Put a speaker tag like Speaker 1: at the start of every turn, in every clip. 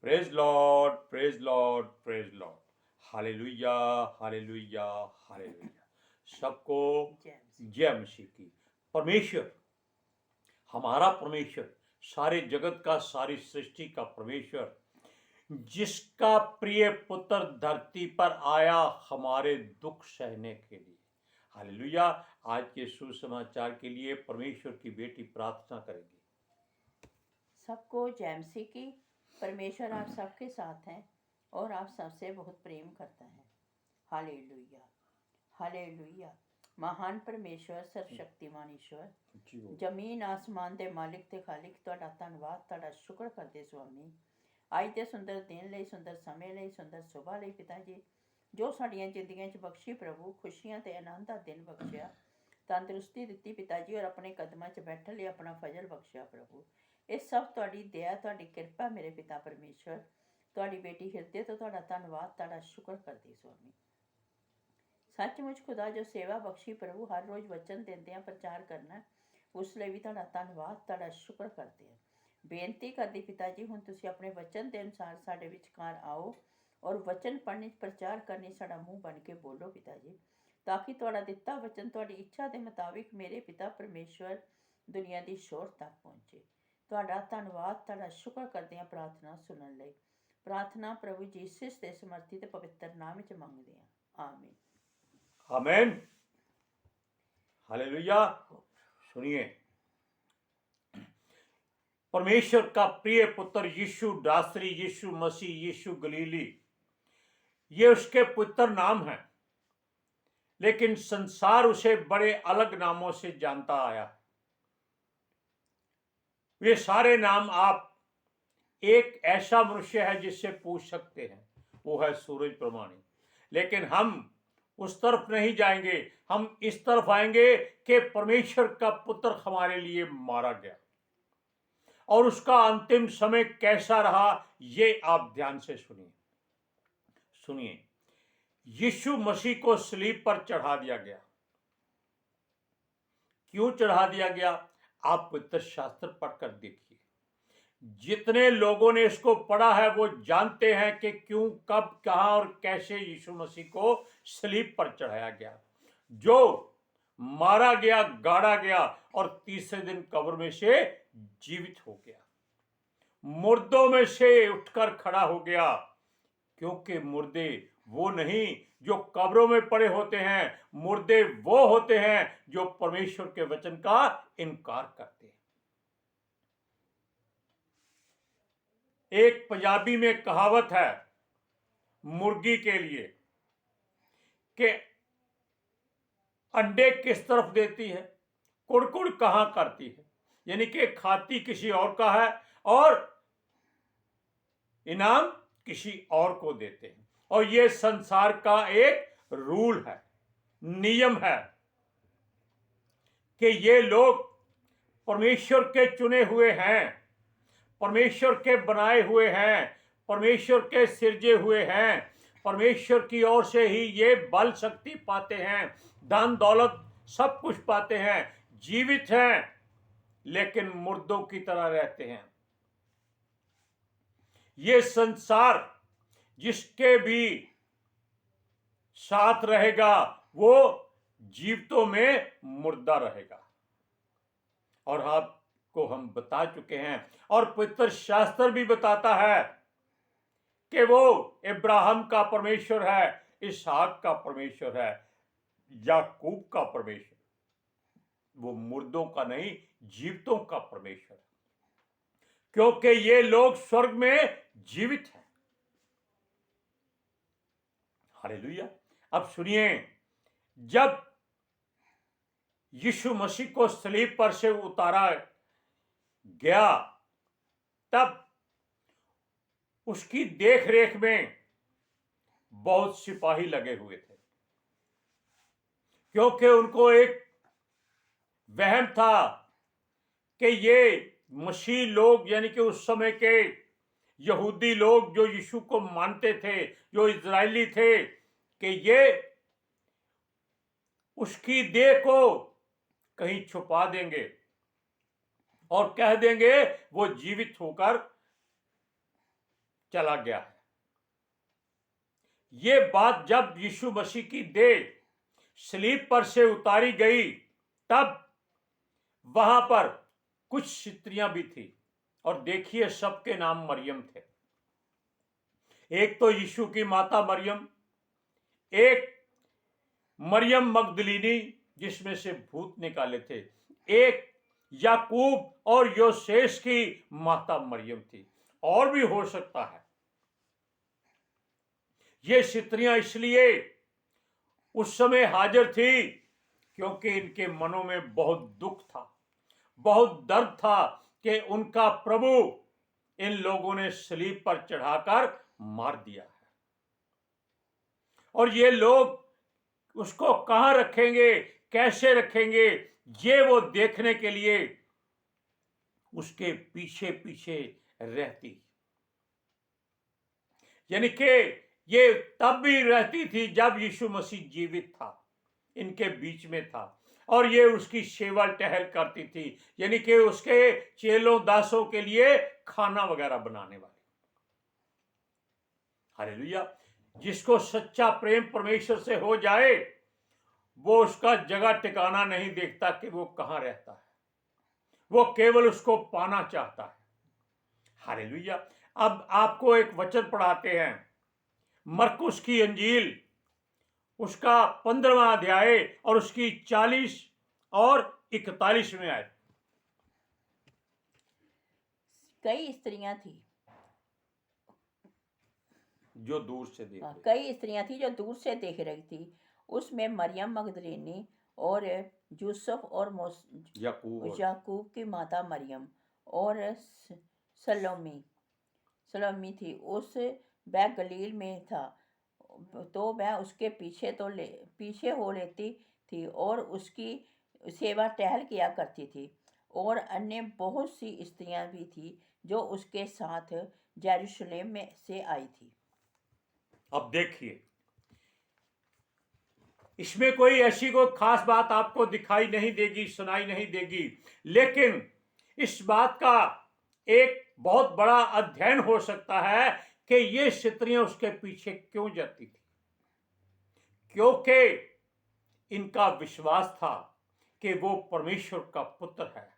Speaker 1: Praise Lord, praise Lord, praise Lord. Hallelujah, hallelujah, hallelujah. सबको जय मसीह की। परमेश्वर, हमारा परमेश्वर, सारे जगत का, सारी सृष्टि का परमेश्वर, जिसका प्रिय पुत्र धरती पर आया हमारे दुख सहने के लिए। हालेलुया। आज के सुसमाचार के लिए परमेश्वर की बेटी प्रार्थना करेगी।
Speaker 2: सबको जय मसीह की। परमेश्वर आप सबके साथ हैं और आप सबसे बहुत प्रेम करता है। Hallelujah, hallelujah. महान परमेश्वर, सर्वशक्तिमान ईश्वर, जमीन आसमान ਦੇ ਮਾਲਿਕ ਤੇ ਖਾਲਿਕ, ਤੁਹਾਡਾ ਧੰਨਵਾਦ, ਤੁਹਾਡਾ ਸ਼ੁਕਰ ਕਰਦੇ ਸੁਆਮੀ। ਅੱਜ ਦੇ ਸੁੰਦਰ ਦਿਨ ਲਈ, ਸੁੰਦਰ ਸਮੇਂ ਲਈ, ਸੁੰਦਰ ਸੁਬਾਹ ਲਈ ਪਿਤਾ ਜੀ, ਜੋ ਸਾਡੀਆਂ ਜ਼ਿੰਦਗੀਆਂ 'ਚ ਬਖਸ਼ੀ ਪ੍ਰਭੂ, ਖੁਸ਼ੀਆਂ ਤੇ ਆਨੰਦ ਦਾ ਦਿਨ ਬਖਸ਼ਿਆ, ਤੰਦਰੁਸਤੀ ਦਿੱਤੀ ਪਿਤਾ ਜੀ, ਔਰ ਆਪਣੇ ਕਦਮਾਂ 'ਚ ਬੈਠਣ ਲਈ ਆਪਣਾ ਫਜ਼ਲ ਬਖਸ਼ਿਆ ਪ੍ਰਭੂ। ਇਹ ਸਭ ਤੁਹਾਡੀ ਦਇਆ, ਤੁਹਾਡੀ ਕਿਰਪਾ ਮੇਰੇ ਪਿਤਾ ਪਰਮੇਸ਼ਵਰ। ਤੁਹਾਡੀ ਬੇਟੀ ਹਿਰਦੇ ਤੋਂ ਤੁਹਾਡਾ ਧੰਨਵਾਦ, ਤੁਹਾਡਾ ਸ਼ੁਕਰ ਕਰਦੀ ਸੁਆਮੀ। ਸੱਚਮੁੱਚ ਖੁਦਾ ਜੋ ਸੇਵਾ ਬਖਸ਼ੀ ਪ੍ਰਭੂ, ਹਰ ਰੋਜ਼ ਵਚਨ ਦਿੰਦਿਆਂ ਪ੍ਰਚਾਰ ਕਰਨਾ, ਉਸ ਲਈ ਵੀ ਤੁਹਾਡਾ ਧੰਨਵਾਦ, ਤੁਹਾਡਾ ਸ਼ੁਕਰ ਕਰਦੇ ਹਾਂ। ਬੇਨਤੀ ਕਰਦੀ ਪਿਤਾ ਜੀ, ਹੁਣ ਤੁਸੀਂ ਆਪਣੇ ਵਚਨ ਦੇ ਅਨੁਸਾਰ ਸਾਡੇ ਵਿਚਕਾਰ ਆਓ ਔਰ ਵਚਨ ਪੜ੍ਹਨੀ, ਪ੍ਰਚਾਰ ਕਰਨੀ, ਸਾਡਾ ਮੂੰਹ ਬਣ ਕੇ ਬੋਲੋ ਪਿਤਾ ਜੀ, ਤਾਂ ਕਿ ਤੁਹਾਡਾ ਦਿੱਤਾ ਵਚਨ ਤੁਹਾਡੀ ਇੱਛਾ ਦੇ ਮੁਤਾਬਿਕ ਮੇਰੇ ਪਿਤਾ ਪਰਮੇਸ਼ਵਰ ਦੁਨੀਆ ਦੀ ਸ਼ੋਰ ਤੱਕ ਪਹੁੰਚੇ। ਤੁਹਾਡਾ ਧੰਨਵਾਦ, ਤੁਹਾਡਾ ਸ਼ੁਕਰ ਕਰਦੇ ਹਾਂ ਪ੍ਰਾਰਥਨਾ ਸੁਣਨ ਲਈ। ਪ੍ਰਾਰਥਨਾ ਪ੍ਰਭੂ ਯੀਸ਼ੂ ਦੇ ਸਮਰਥੀ ਤੇ ਪਵਿੱਤਰ ਨਾਮ ਵਿੱਚ ਮੰਗਦੇ ਹਾਂ, आमीन।
Speaker 1: आमेन। हालेलुया। सुनिए, परमेश्वर का प्रिय पुत्र यीशु नासरी, यीशु मसीह, यीशु गलीली, ये उसके पुत्र नाम है, लेकिन संसार उसे बड़े अलग नामों से जानता आया। वे सारे नाम आप एक ऐसा मनुष्य है जिससे पूछ सकते हैं, वो है सूरज प्रमाणी। लेकिन हम उस तरफ नहीं जाएंगे, हम इस तरफ आएंगे कि परमेश्वर का पुत्र हमारे लिए मारा गया और उसका अंतिम समय कैसा रहा, ये आप ध्यान से सुनिए। सुनिए, यीशु मसीह को सलीब पर चढ़ा दिया गया। क्यों चढ़ा दिया गया? आप पवित्र शास्त्र पढ़कर देखिए। जितने लोगों ने इसको पढ़ा है वो जानते हैं कि क्यों, कब, कहां और कैसे यीशु मसीह को सलीब पर चढ़ाया गया, जो मारा गया, गाड़ा गया और तीसरे दिन कब्र में से जीवित हो गया, मुर्दों में से उठकर खड़ा हो गया। क्योंकि मुर्दे वो नहीं जो कब्रों में पड़े होते हैं, मुर्दे वो होते हैं जो परमेश्वर के वचन का इनकार करते हैं। एक पंजाबी में कहावत है मुर्गी के लिए कि अंडे किस तरफ देती है, कुड़कुड़ कहां करती है, यानी कि खाती किसी और का है और इनाम किसी और को देते हैं। और ये संसार का एक रूल है, नियम है कि ये लोग परमेश्वर के चुने हुए हैं, परमेश्वर के बनाए हुए हैं, परमेश्वर के सिरजे हुए हैं, परमेश्वर की ओर से ही ये बल शक्ति पाते हैं, धन दौलत सब कुछ पाते हैं, जीवित हैं, लेकिन मुर्दों की तरह रहते हैं। ये संसार जिसके भी साथ रहेगा वो जीवितों में मुर्दा रहेगा। और आपको हम बता चुके हैं और पवित्र शास्त्र भी बताता है कि वो इब्राहिम का परमेश्वर है, इसहाक का परमेश्वर है, याकूब का परमेश्वर, वो मुर्दों का नहीं, जीवितों का परमेश्वर है, क्योंकि ये लोग स्वर्ग में जीवित हैं। हालेलुया। अब सुनिए, जब यीशु मसीह को सलीब पर से उतारा गया तब उसकी देख रेख में बहुत सिपाही लगे हुए थे, क्योंकि उनको एक वहम था कि ये मसीह लोग, यानी कि उस समय के यहूदी लोग जो यीशु को मानते थे, जो इजरायली थे, कि ये उसकी देह को कहीं छुपा देंगे और कह देंगे वो जीवित होकर चला गया है। ये बात जब यीशु मसीह की देह सलीब पर से उतारी गई, तब वहां पर कुछ स्त्रियां भी थी, और देखिए सबके नाम मरियम थे। एक तो यीशु की माता मरियम, एक मरियम मगदलीनी जिसमें से भूत निकाले थे, एक याकूब और योसेस की माता मरियम थी, और भी हो सकता है। ये स्त्रियां इसलिए उस समय हाजिर थी क्योंकि इनके मनों में बहुत दुख था, बहुत दर्द था कि उनका प्रभु इन लोगों ने सलीब पर चढ़ाकर मार दिया है, और ये लोग उसको कहां रखेंगे, कैसे रखेंगे, ये वो देखने के लिए उसके पीछे पीछे रहती। यानी कि ये तब भी रहती थी जब यीशु मसीह जीवित था, इनके बीच में था, और ये उसकी सेवा टहल करती थी, यानी कि उसके चेलों दासों के लिए खाना वगैरह बनाने वाली। हालेलुया। जिसको सच्चा प्रेम परमेश्वर से हो जाए, वो उसका जगह ठिकाना नहीं देखता कि वो कहां रहता है, वो केवल उसको पाना चाहता है। हालेलुया। अब आपको एक वचन पढ़ाते हैं, मरकुस की अंजील उसका 15वां अध्याय और उसकी 40 और 41वें आयत।
Speaker 2: कई स्त्रियां थी
Speaker 1: जो दूर से देख रही।
Speaker 2: कई स्त्रियां थी जो दूर से देख रही थी। उसमें मरियम मगदलीनी और यूसुफ और याकूब की माता मरियम और सलोमी थी। वह गलील में था, तो वह उसके पीछे हो लेती थी और उसकी सेवा टहल किया करती थी। और अन्य बहुत सी स्त्रियां भी थी जो उसके साथ यरूशलेम में से आई थी।
Speaker 1: अब देखिए, इसमें कोई ऐसी कोई खास बात आपको दिखाई नहीं देगी, सुनाई नहीं देगी, लेकिन इस बात का एक बहुत बड़ा अध्ययन हो सकता है कि ये स्त्रियां उसके पीछे क्यों जाती थी। क्योंकि इनका विश्वास था कि वो परमेश्वर का पुत्र है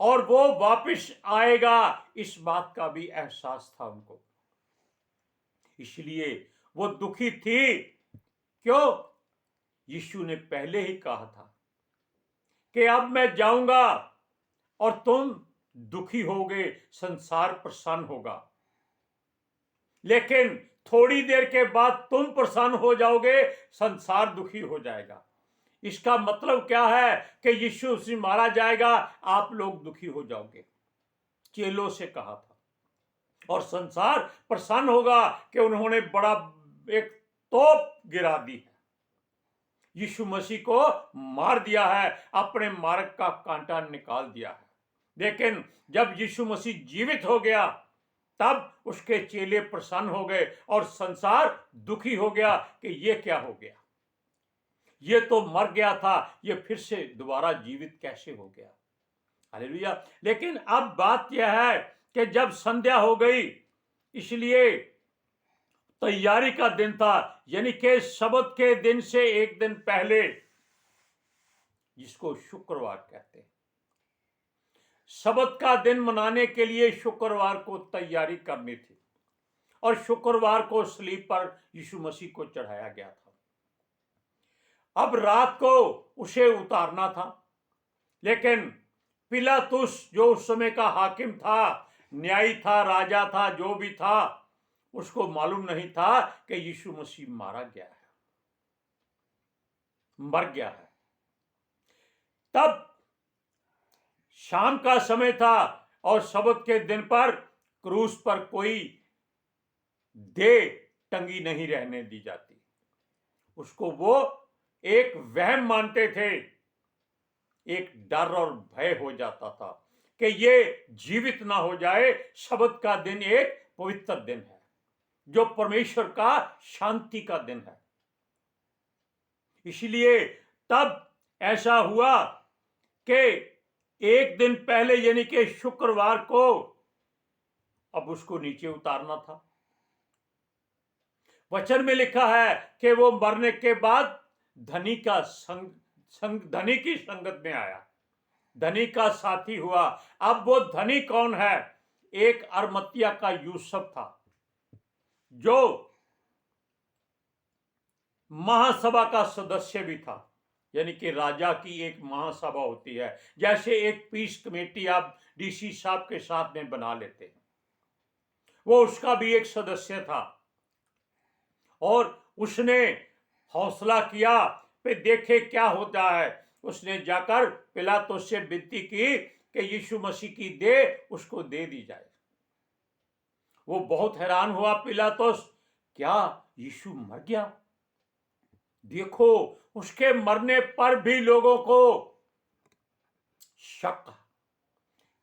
Speaker 1: और वो वापस आएगा, इस बात का भी एहसास था उनको। इसलिए वो दुखी थी। क्यों? यीशु ने पहले ही कहा था कि अब मैं जाऊंगा और तुम दुखी होगे, संसार प्रसन्न होगा, लेकिन थोड़ी देर के बाद तुम प्रसन्न हो जाओगे, संसार दुखी हो जाएगा। इसका मतलब क्या है कि यीशु से मारा जाएगा, आप लोग दुखी हो जाओगे, चेलों से कहा था, और संसार प्रसन्न होगा कि उन्होंने बड़ा एक तोप गिरा दी है, यीशु मसीह को मार दिया है, अपने मार्ग का कांटा निकाल दिया है। लेकिन जब यीशु मसीह जीवित हो गया, तब उसके चेले प्रसन्न हो गए और संसार दुखी हो गया कि ये क्या हो गया, ये तो मर गया था, ये फिर से दोबारा जीवित कैसे हो गया। हालेलुया। लेकिन अब बात यह है कि जब संध्या हो गई, इसलिए तैयारी का दिन था, यानी कि शबत के दिन से एक दिन पहले, जिसको शुक्रवार कहते हैं, शबत का दिन मनाने के लिए शुक्रवार को तैयारी करनी थी, और शुक्रवार को सलीब पर यीशु मसीह को चढ़ाया गया था। अब रात को उसे उतारना था, लेकिन पिलातुस जो उस समय का हाकिम था, न्यायी था, राजा था, जो भी था, उसको मालूम नहीं था कि यीशु मसीह मारा गया है, मर गया है। तब शाम का समय था और शबत के दिन पर क्रूस पर कोई देह टंगी नहीं रहने दी जाती, उसको वो एक वहम मानते थे, एक डर और भय हो जाता था कि ये जीवित ना हो जाए। शबत का दिन एक पवित्र दिन है, जो परमेश्वर का शांति का दिन है। इसलिए तब ऐसा हुआ कि एक दिन पहले, यानी कि शुक्रवार को, अब उसको नीचे उतारना था। वचन में लिखा है कि वो मरने के बाद धनी का धनी की संगत में आया, धनी का साथी हुआ। अब वो धनी कौन है? एक अरमतिया का यूसुफ था, जो महासभा का सदस्य भी था। यानी कि राजा की एक महासभा होती है, जैसे एक पीस कमेटी आप डीसी साहब के साथ में बना लेते हैं, वो उसका भी एक सदस्य था। और उसने हौसला किया पे देखे क्या होता है। उसने जाकर पिलातुस से विनती की कि यीशु मसीह की देह उसको दे दी जाए। वो बहुत हैरान हुआ पिलातुस, क्या यीशु मर गया? देखो, उसके मरने पर भी लोगों को शक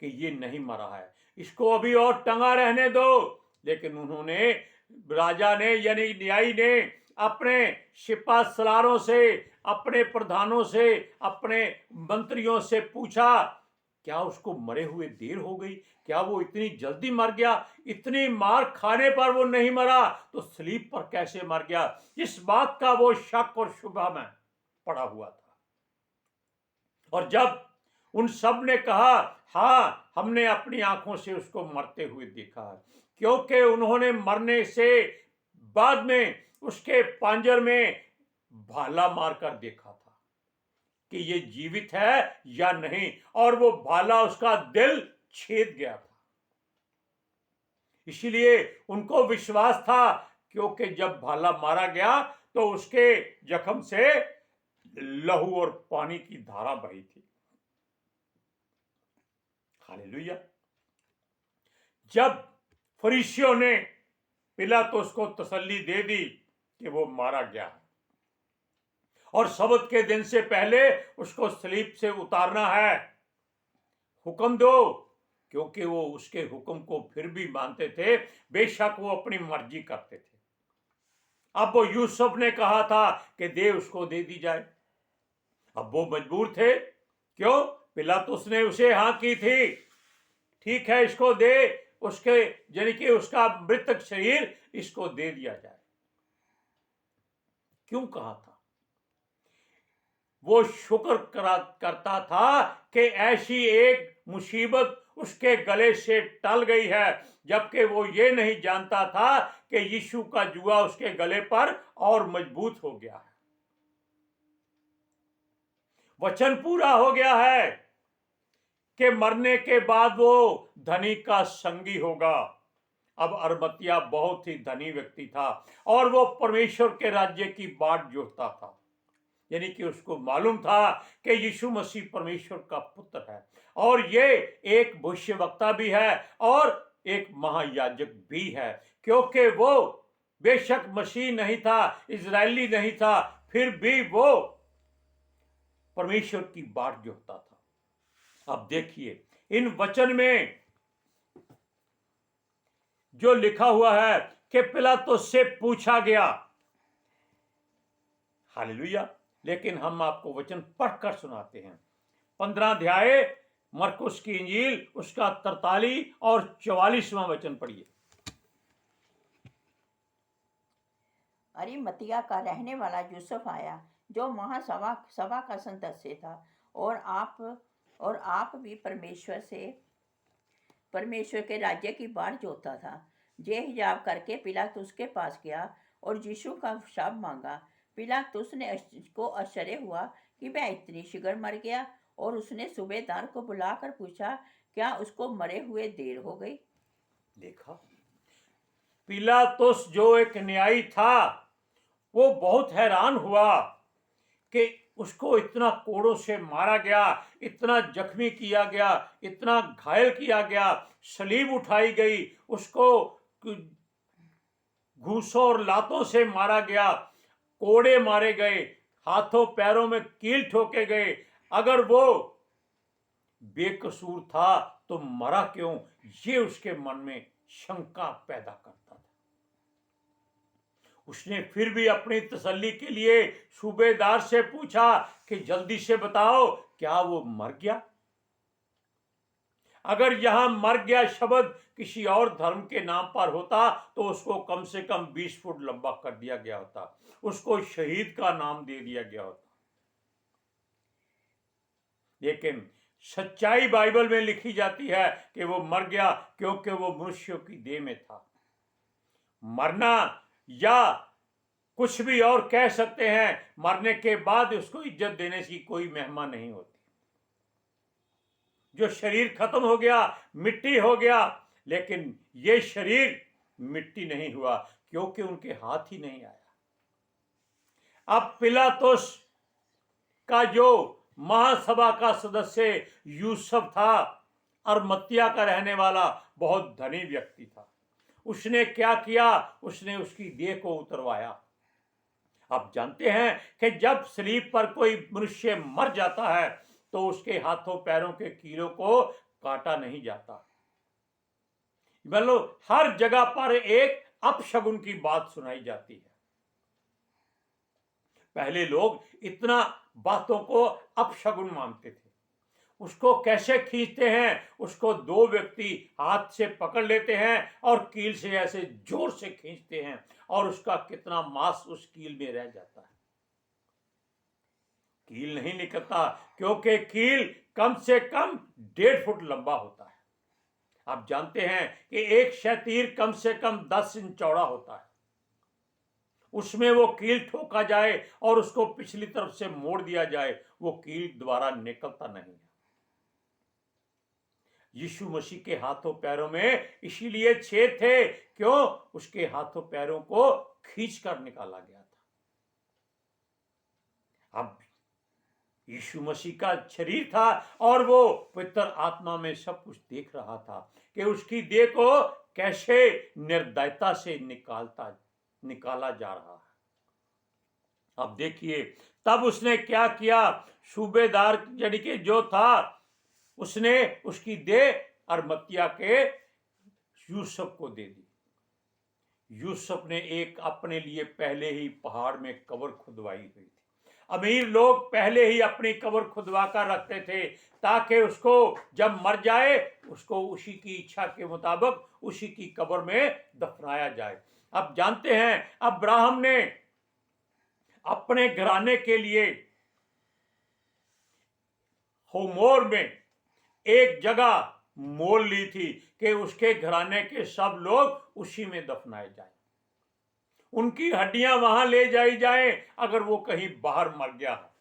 Speaker 1: कि ये नहीं मरा है, इसको अभी और टंगा रहने दो। लेकिन उन्होंने, राजा ने यानी न्यायी ने अपने सिपा सलारों से, अपने प्रधानों से, अपने मंत्रियों से पूछा, क्या उसको मरे हुए देर हो गई? क्या वो इतनी जल्दी मर गया? इतनी मार खाने पर वो नहीं मरा तो स्लीप पर कैसे मर गया? इस बात का वो शक और शुबा में पड़ा हुआ था। और जब उन सब ने कहा, हाँ, हमने अपनी आंखों से उसको मरते हुए देखा है, क्योंकि उन्होंने मरने से बाद में उसके पांजर में भाला मारकर देखा था कि ये जीवित है या नहीं, और वो भाला उसका दिल छेद गया था। इसीलिए उनको विश्वास था, क्योंकि जब भाला मारा गया तो उसके जख्म से लहू और पानी की धारा बही थी। हालेलुया। जब फरीसियों ने पिलातुस को तसल्ली दे दी कि वो मारा गया है और सबत के दिन से पहले उसको सलीब से उतारना है, हुक्म दो, क्योंकि वो उसके हुक्म को फिर भी मानते थे, बेशक वो अपनी मर्जी करते थे। अब वो यूसुफ ने कहा था कि दे उसको दे दी जाए। अब वो मजबूर थे, क्यों? पिलातुस ने उसे हाँ की थी, ठीक है इसको दे, उसके यानी कि उसका मृतक शरीर इसको दे दिया जाए। क्यों कहा था? वो शुक्र करता था कि ऐसी एक मुसीबत उसके गले से टल गई है, जबकि वो ये नहीं जानता था कि यीशु का जुआ उसके गले पर और मजबूत हो गया है। वचन पूरा हो गया है कि मरने के बाद वो धनी का संगी होगा। अब अरमतिया बहुत ही धनी व्यक्ति था और वो परमेश्वर के राज्य की बाट जोहता था। यानी कि उसको मालूम था कि यीशु मसीह परमेश्वर का पुत्र है, और ये एक भविष्यवक्ता भी है और एक महायाजक भी है, क्योंकि वो बेशक मसीह नहीं था, इजरायली नहीं था, फिर भी वो परमेश्वर की बाट जोहता था। अब देखिए, इन वचन में जो लिखा हुआ है कि पिलातुस से पूछा गया। हालेलुया। लेकिन हम आपको वचन पढ़कर सुनाते हैं। 15 अध्याय मरकुस की इंजील, उसका 43 और 44वां वचन पढ़िए।
Speaker 2: अरिमतिया का रहने वाला यूसुफ आया, जो सभा का सदस्य था, और आप भी परमेश्वर के राज्य की बाट जोहता था। जे हिजाब करके पिलातुस के पास गया और यीशु का शव मांगा। पिलातुस को आश्चर्य हुआ कि वह इतनी शीघ्र मर गया, और उसने सूबेदार को बुलाकर पूछा, क्या उसको मरे हुए देर हो गई?
Speaker 1: देखा, पिलातुस जो एक न्यायी था, वो बहुत हैरान हुआ कि उसको इतना कोड़ों से मारा गया, इतना जख्मी किया गया, इतना घायल किया गया, सलीब उठाई गई, उसको घूसों और लातों से मारा गया, कोड़े मारे गए, हाथों पैरों में कील ठोके गए। अगर वो बेकसूर था तो मरा क्यों? ये उसके मन में शंका पैदा करता था। उसने फिर भी अपनी तसल्ली के लिए सूबेदार से पूछा कि जल्दी से बताओ, क्या वो मर गया? अगर यहां मर गया शब्द किसी और धर्म के नाम पर होता तो उसको कम से कम 20 फुट लंबा कर दिया गया होता, उसको शहीद का नाम दे दिया गया होता। लेकिन सच्चाई बाइबल में लिखी जाती है कि वो मर गया क्योंकि वो मनुष्यों की देह में था। मरना या कुछ भी और कह सकते हैं, मरने के बाद उसको इज्जत देने की कोई महिमा नहीं होती। जो शरीर खत्म हो गया, मिट्टी हो गया, लेकिन ये शरीर मिट्टी नहीं हुआ क्योंकि उनके हाथ ही नहीं आया। अब पिलातुस का जो महासभा का सदस्य यूसुफ था, अरमतिया का रहने वाला बहुत धनी व्यक्ति था, उसने क्या किया? उसने उसकी देह को उतरवाया। आप जानते हैं कि जब सलीब पर कोई मनुष्य मर जाता है तो उसके हाथों पैरों के कीलों को काटा नहीं जाता। मतलब हर जगह पर एक अपशगुन की बात सुनाई जाती है। पहले लोग इतना बातों को अपशगुन मानते थे। उसको कैसे खींचते हैं? उसको दो व्यक्ति हाथ से पकड़ लेते हैं और कील से ऐसे जोर से खींचते हैं और उसका कितना मांस उस कील में रह जाता है। कील नहीं निकलता क्योंकि कील कम से कम 1.5 फुट लंबा होता है। आप जानते हैं कि एक शतीर कम से कम 10 इंच चौड़ा होता है। उसमें वो कील ठोका जाए और उसको पिछली तरफ से मोड़ दिया जाए, वो कील दोबारा निकलता नहीं है। यीशु मसीह के हाथों पैरों में इसीलिए छेद थे, क्यों? उसके हाथों पैरों को खींचकर निकाला गया था। अब यीशु मसीह का शरीर था और वो पवित्र आत्मा में सब कुछ देख रहा था कि उसकी देह को कैसे निर्दयता से निकाला जा रहा है। अब देखिए, तब उसने क्या किया? सूबेदार यानी कि जो था, उसने उसकी देह अरमतिया के यूसुफ को दे दी। यूसुफ ने एक अपने लिए पहले ही पहाड़ में कब्र खुदवाई हुई थी। अमीर लोग पहले ही अपनी कब्र खुदवा कर रखते थे ताकि उसको जब मर जाए उसको उसी की इच्छा के मुताबिक उसी की कब्र में दफनाया जाए। अब जानते हैं, अब्राहम ने अपने घराने के लिए होमोर में एक जगह मोल ली थी कि उसके घराने के सब लोग उसी में दफनाए जाएं। उनकी हड्डियां वहां ले जाई जाएं अगर वो कहीं बाहर मर गया है।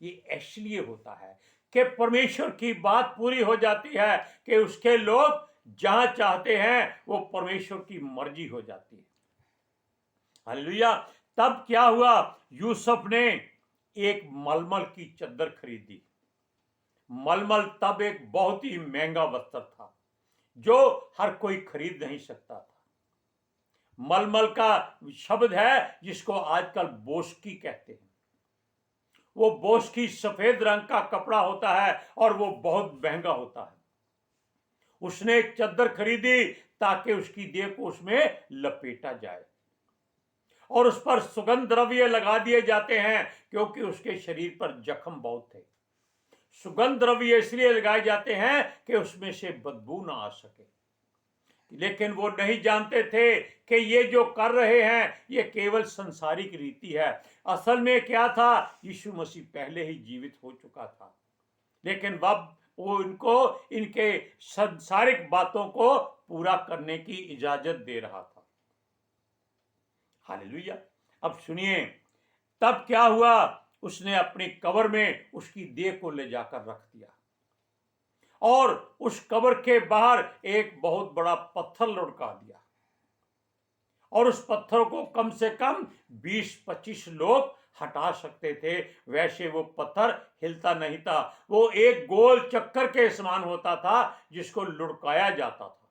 Speaker 1: ये इसलिए होता है कि परमेश्वर की बात पूरी हो जाती है कि उसके लोग जहां चाहते हैं वो परमेश्वर की मर्जी हो जाती है। हालेलुया। तब क्या हुआ? यूसुफ ने एक मलमल की चद्दर खरीदी। मलमल तब एक बहुत ही महंगा वस्त्र था जो हर कोई खरीद नहीं सकता था। मलमल का शब्द है जिसको आजकल बोस्की कहते हैं। वो बोस्की सफेद रंग का कपड़ा होता है और वो बहुत महंगा होता है। उसने एक चद्दर खरीदी ताकि उसकी देह को उसमें लपेटा जाए और उस पर सुगंध द्रव्य लगा दिए जाते हैं क्योंकि उसके शरीर पर जख्म बहुत थे। सुगंध द्रव्य इसलिए लगाए जाते हैं कि उसमें से बदबू ना आ सके। लेकिन वो नहीं जानते थे कि ये जो कर रहे हैं ये केवल संसारिक रीति है। असल में क्या था? यीशु मसीह पहले ही जीवित हो चुका था, लेकिन अब वो इनको इनके संसारिक बातों को पूरा करने की इजाजत दे रहा था। हालेलुया। अब सुनिए, तब क्या हुआ? उसने अपनी कब्र में उसकी देह को ले जाकर रख दिया और उस कब्र के बाहर एक बहुत बड़ा पत्थर लुढ़का दिया और उस पत्थर को कम से कम 20-25 लोग हटा सकते थे। वैसे वो पत्थर हिलता नहीं था, वो एक गोल चक्कर के समान होता था जिसको लुढ़काया जाता था।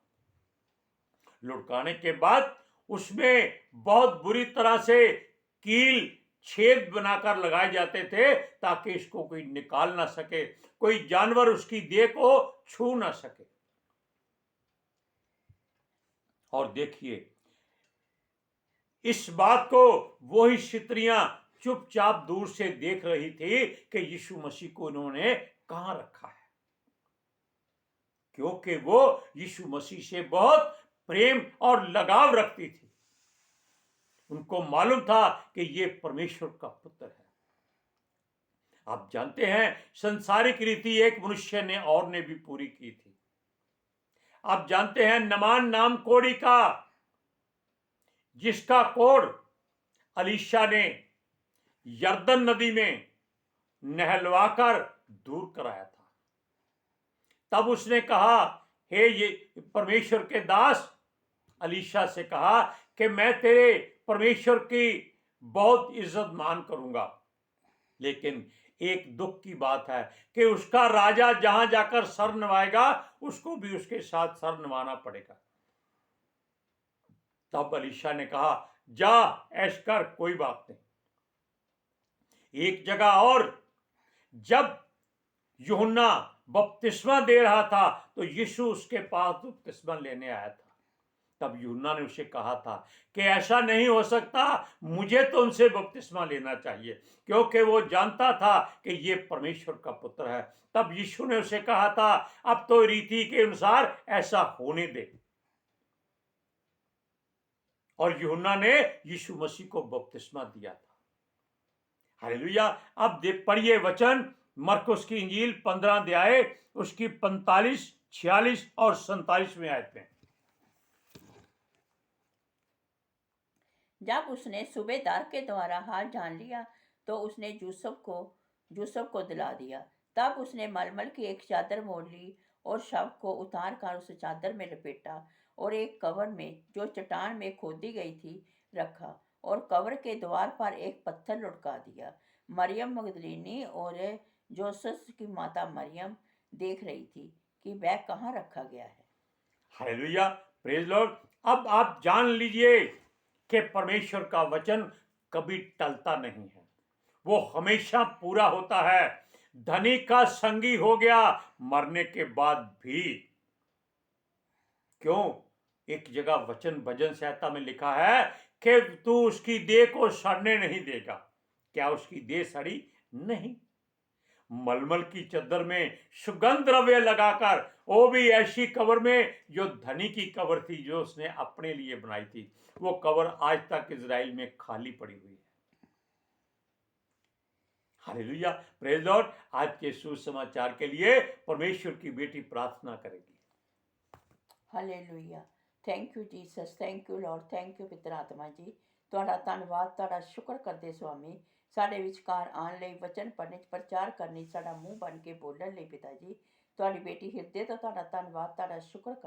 Speaker 1: लुढ़काने के बाद उसमें बहुत बुरी तरह से कील छेद बनाकर लगाए जाते थे ताकि इसको कोई निकाल ना सके, कोई जानवर उसकी देह को छू ना सके। और देखिए, इस बात को वही स्त्रियां चुपचाप दूर से देख रही थी कि यीशु मसीह को उन्होंने कहां रखा है। क्योंकि वो यीशु मसीह से बहुत प्रेम और लगाव रखती थी। उनको मालूम था कि ये परमेश्वर का पुत्र है। आप जानते हैं संसारिक रीति एक मनुष्य ने और ने भी पूरी की थी। आप जानते हैं नमान नाम कोढ़ी का, जिसका कोढ़ अलीशा ने यरदन नदी में नहलवाकर दूर कराया था। तब उसने कहा, हे ये परमेश्वर के दास, अलीशा से कहा कि मैं तेरे परमेश्वर की बहुत इज्जत मान करूंगा, लेकिन एक दुख की बात है कि उसका राजा जहां जाकर सर नवाएगा उसको भी उसके साथ सर नवाना पड़ेगा। तब अलीशा ने कहा, जा ऐश कर, कोई बात नहीं। एक जगह और जब यूहन्ना बपतिस्मा दे रहा था तो यीशु उसके पास बपतिस्मा लेने आया था। तब यूहन्ना ने उसे कहा था कि ऐसा नहीं हो सकता, मुझे तो उनसे बपतिस्मा लेना चाहिए, क्योंकि वो जानता था कि ये परमेश्वर का पुत्र है। तब यीशु ने उसे कहा था, अब तो रीति के अनुसार ऐसा होने दे। और यूहन्ना ने यीशु मसीह को बपतिस्मा दिया था। हालेलुया। अब पढ़िए वचन, मरकुस की इंजील 15 अध्याय उसकी 45, 46 और 47 में आयतें।
Speaker 2: जब उसने सूबेदार के द्वारा हाल जान लिया तो उसने यूसुफ को दिला दिया। तब उसने मलमल की एक चादर मोड़ ली और शव को उतार कर उस चादर में लपेटा और एक कब्र में जो चट्टान में खोदी गई थी रखा और कब्र के द्वार पर एक पत्थर लुढ़का दिया। मरियम मगदलीनी और जोसेफ की माता मरियम देख रही थी कि वह कहाँ रखा गया है।
Speaker 1: Hallelujah, praise Lord. अब आप जान लीजिए कि परमेश्वर का वचन कभी टलता नहीं है, वो हमेशा पूरा होता है। धनी का संगी हो गया मरने के बाद भी। क्यों? एक जगह वचन भजन संहिता में लिखा है कि तू उसकी देह को सड़ने नहीं देगा। क्या उसकी देह सड़ी? नहीं। मलमल की चद्दर में सुगंध द्रव्य लगाकर, वो भी ऐसी कब्र में जो धनी की कब्र थी, जो उसने अपने लिए बनाई थी। वो कब्र आज तक इजराइल में खाली पड़ी हुई है। Hallelujah, praise Lord. आज के सुसमाचार के लिए परमेश्वर की बेटी प्रार्थना करेगी।
Speaker 2: Hallelujah, thank you Jesus, thank you Lord, thank you पितर आत्मा जी। ਤੁਹਾਡਾ ਧੰਨਵਾਦ, ਤੁਹਾਡਾ ਸ਼ੁਕਰ ਕਰਦੇ ਸਵਾਮੀ, ਸਾਡੇ ਵਿਚਕਾਰ ਆਉਣ ਲਈ, ਵਚਨ ਪੜ੍ਹਨ 'ਚ ਪ੍ਰਚਾਰ ਕਰਨੀ, ਸਾਡਾ ਮੂੰਹ ਬਣ ਕੇ ਬੋਲਣ ਲਈ ਪਿਤਾ ਜੀ। ਤੁਹਾਡੀ ਬੇਟੀ ਹਿਰਦੇ ਤੋਂ ਤੁਹਾਡਾ ਧੰਨਵਾਦ, ਤੁਹਾਡਾ ਸ਼ੁਕਰ